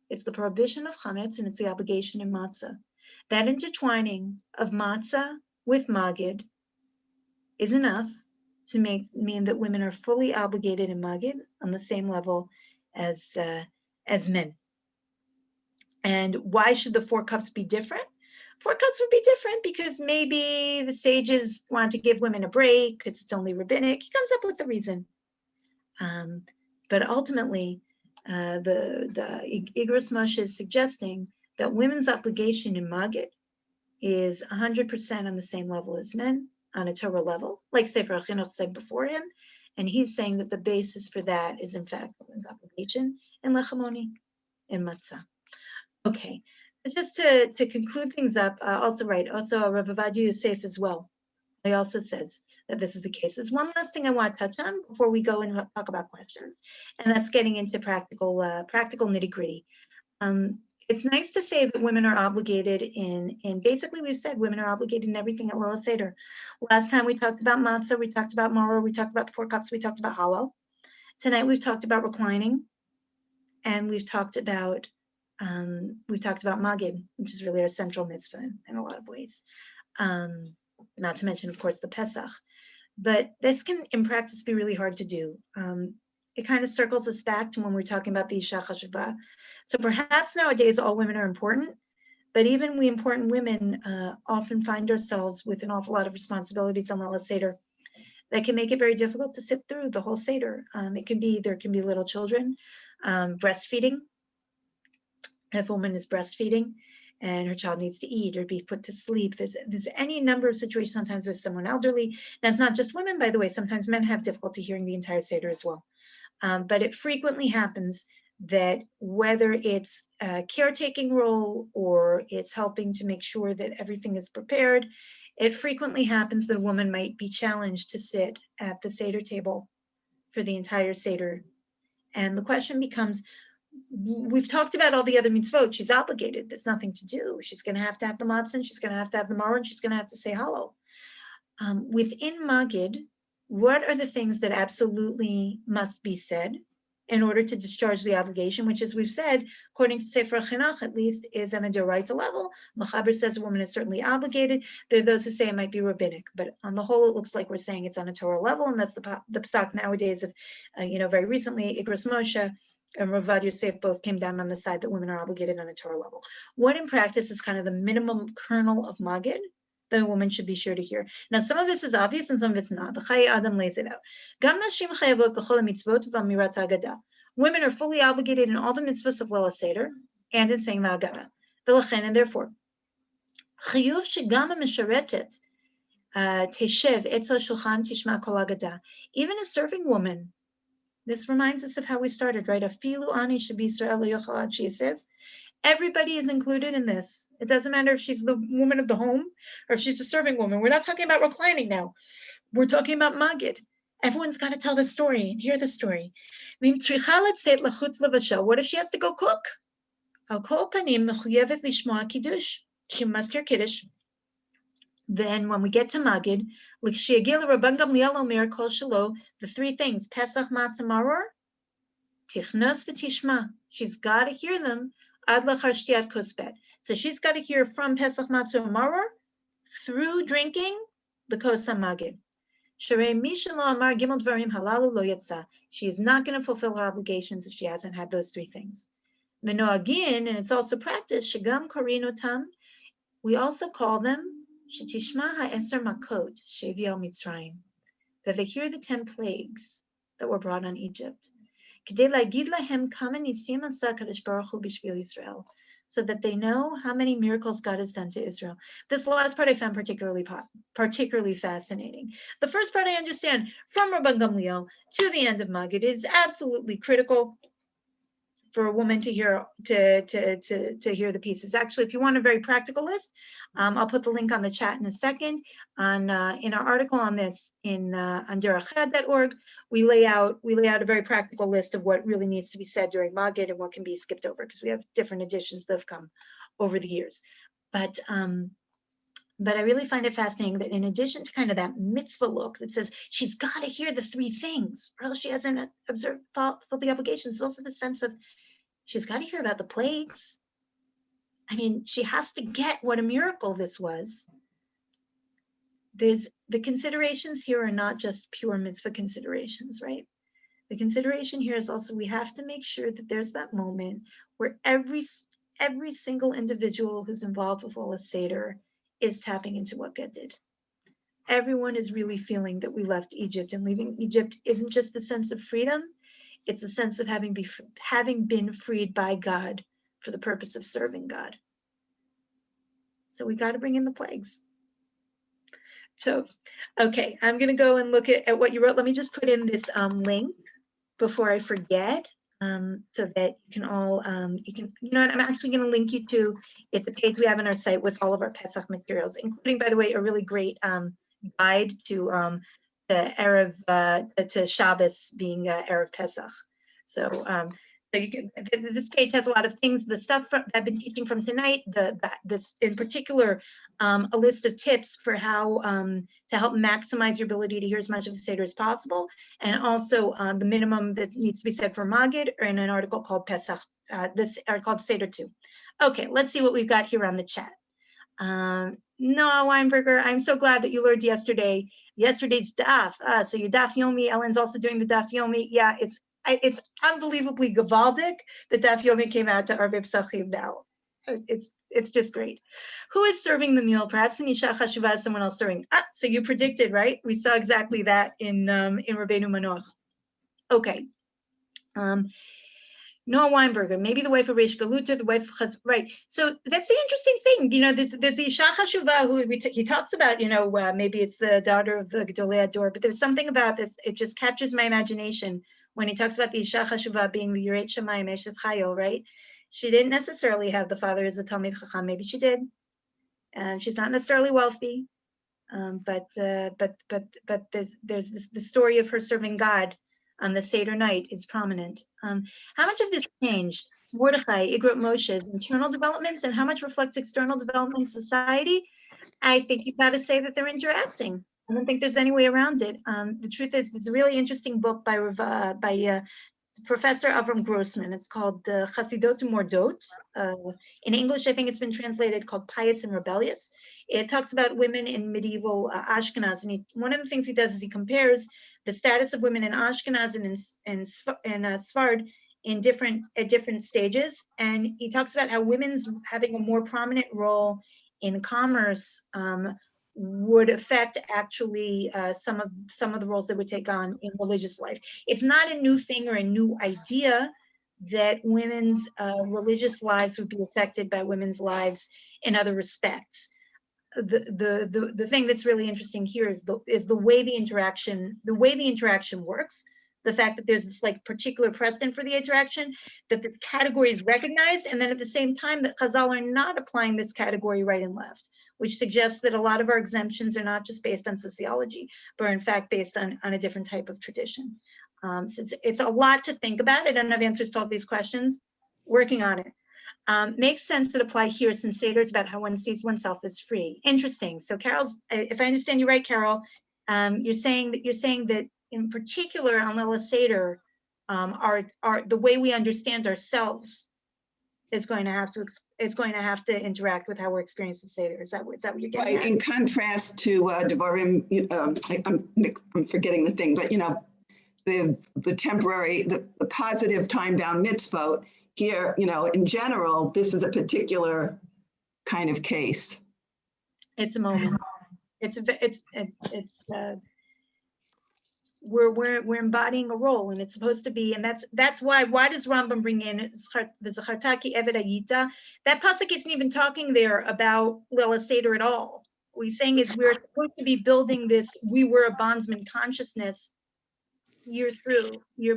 It's the prohibition of chametz, and it's the obligation in matzah. That intertwining of matzah with magid is enough to mean that women are fully obligated in magid on the same level as men. And why should the 4 cups be different? 4 cups would be different because maybe the sages want to give women a break because it's only rabbinic. He comes up with the reason. But ultimately, the Igros Moshe is suggesting that women's obligation in Magid is 100% on the same level as men, on a Torah level, like Sefer HaChinuch said before him. And he's saying that the basis for that is, in fact, women's obligation in Lechamoni, in Matzah. Okay, so just to conclude things up, also Rav Ovadia Yosef as well. He also says that this is the case. There's one last thing I want to touch on before we go and talk about questions, and that's getting into practical nitty-gritty. It's nice to say that women are obligated in basically we've said women are obligated in everything at Lila Seder. Last time we talked about matzah, we talked about maror, we talked about the 4 cups, we talked about halal. Tonight we've talked about reclining, and we've talked about magid, which is really our central mitzvah in a lot of ways. Not to mention, of course, the Pesach. But this can, in practice, be really hard to do. It kind of circles us back to when we're talking about the Isha Chashuvah. So perhaps nowadays all women are important, but even we important women often find ourselves with an awful lot of responsibilities on Lila Seder that can make it very difficult to sit through the whole Seder. There can be little children, breastfeeding. If a woman is breastfeeding and her child needs to eat or be put to sleep, there's any number of situations. Sometimes there's someone elderly. Now, it's not just women, by the way. Sometimes men have difficulty hearing the entire Seder as well. But it frequently happens that whether it's a caretaking role or it's helping to make sure that everything is prepared, it frequently happens that a woman might be challenged to sit at the Seder table for the entire Seder. And the question becomes, we've talked about all the other mitzvot. She's obligated. There's nothing to do. She's going to have the matzah, she's going to have the maror, and she's going to have to say halal. Within Magid, what are the things that absolutely must be said in order to discharge the obligation, which, as we've said, according to Sefer HaChinuch, at least, is on a d'oraita level. Mechaber says a woman is certainly obligated. There are those who say it might be rabbinic, but on the whole, it looks like we're saying it's on a Torah level, and that's the psak nowadays of, very recently, Igros Moshe and Rav Ovadia Yosef both came down on the side that women are obligated on a Torah level. What in practice is kind of the minimum kernel of Magid that a woman should be sure to hear? Now, some of this is obvious and some of it's not. The Chayei Adam lays it out. Women are fully obligated in all the mitzvahs of Lila Seder and in saying the Haggadah. And therefore, even a serving woman. This reminds us of how we started, right? Everybody is included in this. It doesn't matter if she's the woman of the home or if she's a serving woman. We're not talking about reclining now. We're talking about Magid. Everyone's got to tell the story and hear the story. What if she has to go cook? She must hear Kiddush. Then when we get to Magid, the 3 things, Pesach, Matzah, Maror, Tichnos v'Tishma. She's got to hear them ad lachar shtiat kos bet. So she's got to hear from Pesach, Matzah, and Maror through drinking the kos hamagid. Sharei misha lo amar gimel dvarim halalu lo yatsa. She is not going to fulfill her obligations if she hasn't had those 3 things. The noagin, and it's also practiced, shagam korinotam. We also call them shetishma ha'eser makot sheviel Mitzrayim, that they hear the 10 plagues that were brought on Egypt. So that they know how many miracles God has done to Israel. This last part I found particularly fascinating. The first part I understand, from Rabban Gamliel to the end of Magid, it is absolutely critical for a woman to hear hear the pieces. Actually, if you want a very practical list, I'll put the link on the chat in a second. In our article on this on derechad.org, we lay out a very practical list of what really needs to be said during Magid and what can be skipped over, because we have different editions that have come over the years. But But I really find it fascinating that in addition to kind of that mitzvah look that says she's got to hear the three things, or else she hasn't observed fulfilled the obligations, there's also the sense of she's got to hear about the plagues. I mean, she has to get what a miracle this was. There's the considerations here are not just pure mitzvah considerations, right? The consideration here is also we have to make sure that there's that moment where every single individual who's involved with Lila Seder is tapping into what God did. Everyone is really feeling that we left Egypt, and leaving Egypt isn't just the sense of freedom, it's a sense of having been freed by God for the purpose of serving God. So we got to bring in the plagues. So, okay, I'm going to go and look at what you wrote. Let me just put in this link before I forget, so that you can all, you know what, I'm actually going to link you to, it's a page we have on our site with all of our Pesach materials, including, by the way, a really great guide to the Erev, to Shabbos being Erev Pesach. So, so you can, this page has a lot of things, the stuff I've been teaching from tonight, this in particular, a list of tips for how to help maximize your ability to hear as much of the Seder as possible, and also the minimum that needs to be said for Magid, or in an article called Pesach, this are called Seder 2. Okay, let's see what we've got here on the chat. Noah Weinberger, I'm so glad that you learned yesterday's daf. So your daf yomi, Ellen's also doing the daf yomi. Yeah, it's unbelievably gavaldic that daf yomi came out to Arvei Pesachim now. It's just great. Who is serving the meal? Perhaps in Isha Chashuva is someone else serving. So you predicted, right? We saw exactly that in Rabbeinu Manoach. Okay. Noah Weinberger, maybe the wife of Reish Galuta, the wife of Chaz, right? So that's the interesting thing. You know, there's the Isha Chashuva who he talks about. You know, maybe it's the daughter of the Gedolei Ador, but there's something about this. It just captures my imagination when he talks about the Isha Chashuva being the Yireit Shamayim Eshes Chayil, right? She didn't necessarily have the father as a Talmid Chacham. Maybe she did. She's not necessarily wealthy, but there's the story of her serving God on the Seder night is prominent. How much of this changed Mordechai, Igrot Moshe's internal developments, and how much reflects external development in society? I think you've got to say that they're interacting. I don't think there's any way around it. The truth is, there's a really interesting book by Professor Avram Grossman. It's called Chasidot Mordot. In English, I think it's been translated called Pious and Rebellious. It talks about women in medieval Ashkenaz. And one of the things he does is he compares the status of women in Ashkenaz and Sfard at different stages. And he talks about how women's having a more prominent role in commerce would affect actually some of the roles they would take on in religious life. It's not a new thing or a new idea that women's religious lives would be affected by women's lives in other respects. The thing that's really interesting here is the way the interaction works. The fact that there's this like particular precedent for the interaction, that this category is recognized, and then at the same time that Chazal are not applying this category right and left, which suggests that a lot of our exemptions are not just based on sociology, but are in fact based on a different type of tradition. So it's a lot to think about. I don't have answers to all these questions. Working on it. Makes sense that apply here since Seder is about how one sees oneself as free. Interesting. So Carol's, if I understand you right, Carol, you're saying that in particular on Lila Seder, the way we understand ourselves is going to have to interact with how we're experiencing Seder. Is that what you're getting right, at? in contrast to Devarim, I'm forgetting the thing, but you know, the temporary, the positive time-bound mitzvot here, you know, in general, this is a particular kind of case. It's a moment. We're embodying a role, and it's supposed to be, and that's why does Rambam bring in the Zachartaki Eved Ayita? That pasuk isn't even talking there about Lila Seder at all. What he's saying is we're supposed to be building this we were a bondsman consciousness year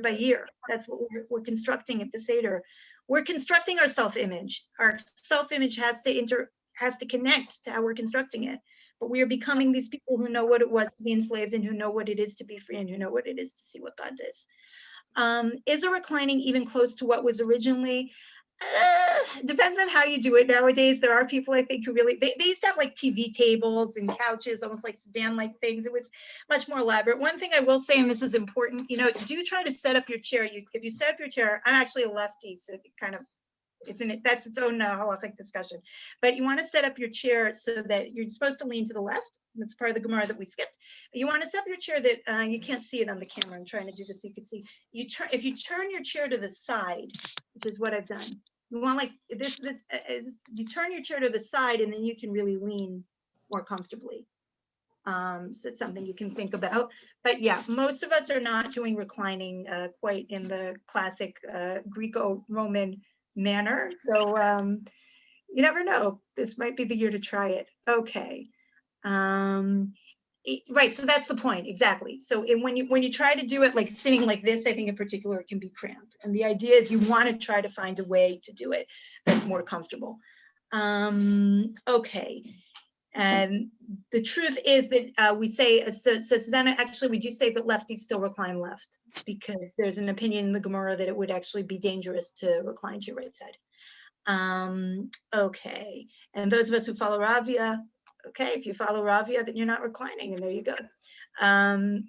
by year. That's what we're constructing at the Seder. We're constructing our self-image. Our self-image has to connect to how we're constructing it. But we are becoming these people who know what it was to be enslaved and who know what it is to be free and who know what it is to see what God did. Is a reclining even close to what was originally? Depends on how you do it nowadays. There are people, I think, who really, they used to have like TV tables and couches, almost like sedan-like things. It was much more elaborate. One thing I will say, and this is important, do try to set up your chair. If you set up your chair, I'm actually a lefty, so it kind of, that's its own halachic discussion. But you want to set up your chair so that you're supposed to lean to the left. That's part of the Gemara that we skipped. You want to set up your chair that you can't see it on the camera. I'm trying to do this so you can see. If you turn your chair to the side, which is what I've done. You want like this. You turn your chair to the side, and then you can really lean more comfortably. So it's something you can think about. But yeah, most of us are not doing reclining quite in the classic Greco-Roman manner. So you never know. This might be the year to try it. Okay. Right. So that's the point. Exactly. So when you try to do it like sitting like this, I think in particular, it can be cramped. And the idea is you want to try to find a way to do it that's more comfortable. Okay. And the truth is that we say, so Susanna, actually, we do say that lefties still recline left because there's an opinion in the Gemara that it would actually be dangerous to recline to your right side. Okay. And those of us who follow Ravia, okay, if you follow Ravia, then you're not reclining, and there you go. And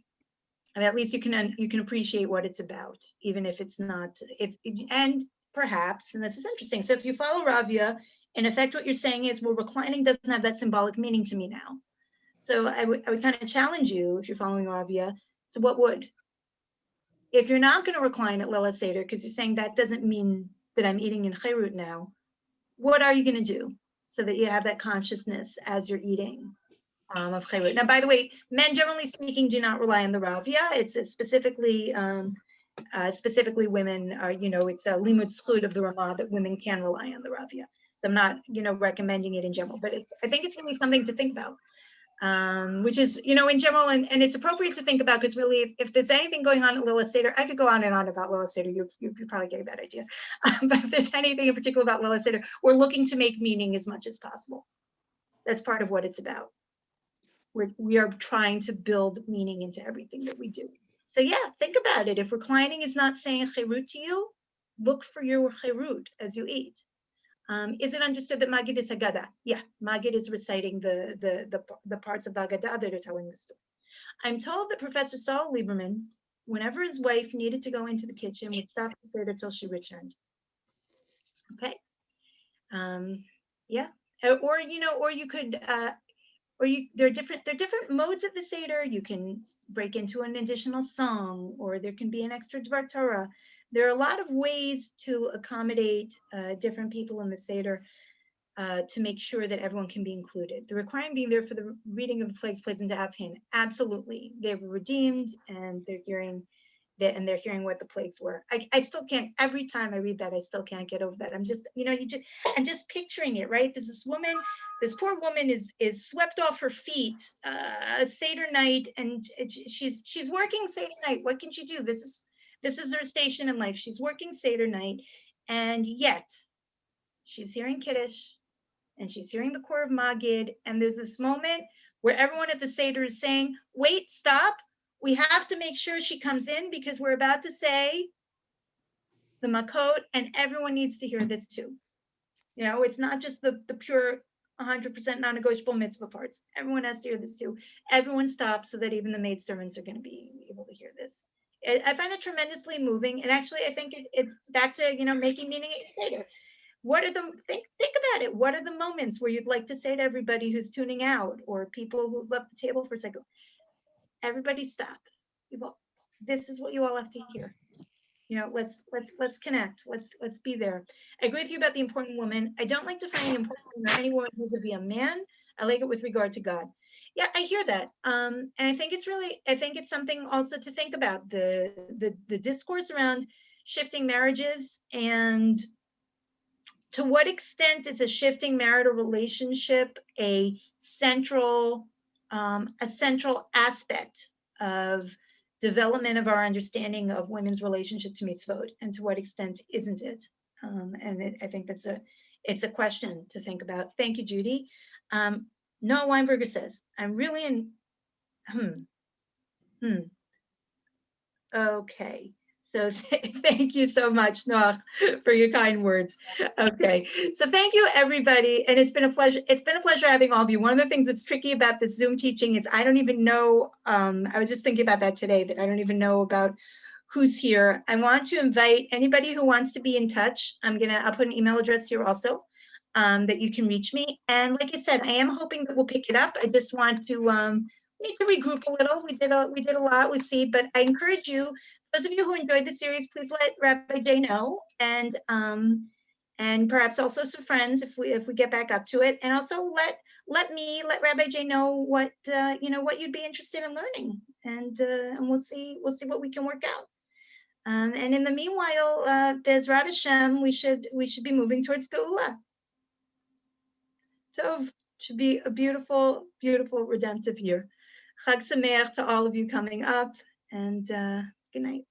at least you can appreciate what it's about, even if it's not, and perhaps, and this is interesting. So if you follow Ravia, in effect, what you're saying is, well, reclining doesn't have that symbolic meaning to me now. So I would kind of challenge you if you're following Ravia. So what would? If you're not going to recline at Lila Seder, because you're saying that doesn't mean that I'm eating in Chayrut now, what are you going to do so that you have that consciousness as you're eating of Chayrut? Now, by the way, men, generally speaking, do not rely on the Ravia. It's specifically women are, it's a limud zchut of the Ramah that women can rely on the Ravia. So I'm not, recommending it in general, but I think it's really something to think about, which is, in general, and it's appropriate to think about because really, if there's anything going on at Lila Seder, I could go on and on about Lila Seder. You probably get a bad idea. But if there's anything in particular about Lila Seder, we're looking to make meaning as much as possible. That's part of what it's about. We are trying to build meaning into everything that we do. So yeah, think about it. If reclining is not saying Chayrut to you, look for your Chayrut as you eat. Is it understood that Magid is Haggadah? Yeah, Magid is reciting the parts of the Haggadah that are telling the story. I'm told that Professor Saul Lieberman, whenever his wife needed to go into the kitchen, would stop to say that till she returned. Okay. Yeah. Or you could there are different modes of the Seder. You can break into an additional song, or there can be an extra Dvar Torah. There are a lot of ways to accommodate different people in the Seder to make sure that everyone can be included. The requirement being there for the reading of the plagues plays into Avhin. Absolutely. They were redeemed, and they're hearing what the plagues were. I still can't, every time I read that, I still can't get over that. I'm just, I'm just picturing it, right? There's this woman, this poor woman is swept off her feet Seder night, and she's working Seder night. What can she do? This is her station in life. She's working Seder night, and yet she's hearing Kiddush, and she's hearing the core of Magid, and there's this moment where everyone at the Seder is saying, wait, stop. We have to make sure she comes in because we're about to say the Makot, and everyone needs to hear this too. It's not just the pure 100% non-negotiable mitzvah parts. Everyone has to hear this too. Everyone stops so that even the maidservants are going to be able to hear this. I find it tremendously moving, and actually, I think it's back to making meaning at Seder. What are think about it? What are the moments where you'd like to say to everybody who's tuning out, or people who've left the table for a second, everybody stop. This is what you all have to hear. Let's connect. Let's be there. I agree with you about the important woman. I don't like defining important woman or any woman who's a man. I like it with regard to God. Yeah, I hear that. And I think it's something also to think about, the discourse around shifting marriages, and to what extent is a shifting marital relationship a central aspect of development of our understanding of women's relationship to mitzvot, and to what extent isn't it? I think it's a question to think about. Thank you, Judy. Noah Weinberger says, I'm really in, okay. So thank you so much, Noach, for your kind words. Okay, so thank you, everybody, and it's been a pleasure. It's been a pleasure having all of you. One of the things that's tricky about this Zoom teaching is I don't even know. I was just thinking about that today, that I don't even know about who's here. I want to invite anybody who wants to be in touch. I'll put an email address here also, that you can reach me. And like I said, I am hoping that we'll pick it up. I just want to need to regroup a little. We did a lot with C, but I encourage you, those of you who enjoyed the series, please let Rabbi Jay know, and perhaps also some friends if we get back up to it, and also let Rabbi Jay know what what you'd be interested in learning, and we'll see what we can work out. And in the meanwhile, Bezrat Hashem, we should be moving towards Geula. Tov, should be a beautiful, beautiful redemptive year. Chag Sameach to all of you coming up, and good night.